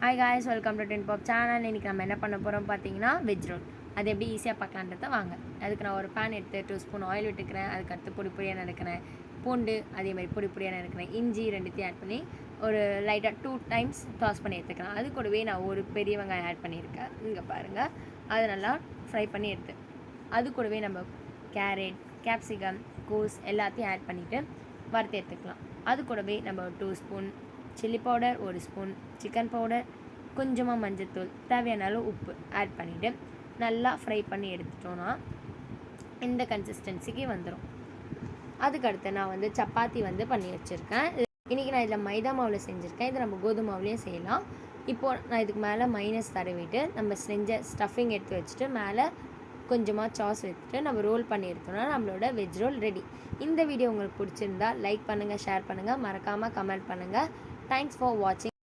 Hi guys, welcome to ten pop channel. இன்றைக்கி நம்ம என்ன பண்ண போகிறோம் பார்த்தீங்கன்னா வெஜ் ரோல். அது எப்படி ஈஸியாக பார்க்கலான்றத வாங்க. அதுக்கு நான் ஒரு பேன் எடுத்து 2 ஸ்பூன் ஆயில் விட்டுக்கிறேன். அதுக்கடுத்து பொடி பொடியாக நறுக்கிறேன் பூண்டு, அதே மாதிரி பொடி பொடியாக நறுக்கிறேன் இஞ்சி, ரெண்டுத்தையும் ஆட் பண்ணி ஒரு லைட்டாக 2 டைம்ஸ் டாஸ் பண்ணி எடுத்துக்கலாம். அது கூடவே நான் ஒரு பெரிய வெங்காயம் ஆட் பண்ணியிருக்கேன். இங்கே பாருங்கள், அதை நல்லா ஃப்ரை பண்ணி எடுத்து அது கூடவே நம்ம கேரட், கேப்சிகம், கோஸ் எல்லாத்தையும் ஆட் பண்ணிவிட்டு வறுத்து எடுத்துக்கலாம். அது கூடவே நம்ம 2 spoon chilli powder, 1 spoon chicken powder, கொஞ்சமாக மஞ்சள்தூள், தேவையான அளவு உப்பு ஆட் பண்ணிவிட்டு நல்லா ஃப்ரை பண்ணி எடுத்துட்டோன்னா இந்த கன்சிஸ்டன்சிக்கு வந்துடும். அதுக்கடுத்து நான் சப்பாத்தி பண்ணி வச்சுருக்கேன். இன்றைக்கி நான் இதில் மைதா மாவில் செஞ்சுருக்கேன். இதை நம்ம கோதுமை மாவுலேயும் செய்யலாம். இப்போது நான் இதுக்கு மேலே மைனஸ் தடவிட்டு நம்ம செஞ்ச ஸ்டஃபிங் எடுத்து வச்சுட்டு மேலே கொஞ்சமாக சாஸ் எடுத்துகிட்டு நம்ம ரோல் பண்ணி எடுத்தோம்னா நம்மளோட வெஜ் ரோல் ரெடி. இந்த வீடியோ உங்களுக்கு பிடிச்சிருந்தா லைக் பண்ணுங்கள், ஷேர் பண்ணுங்கள், மறக்காமல் கமெண்ட் பண்ணுங்கள். தேங்க்ஸ் ஃபார் வாட்சிங்.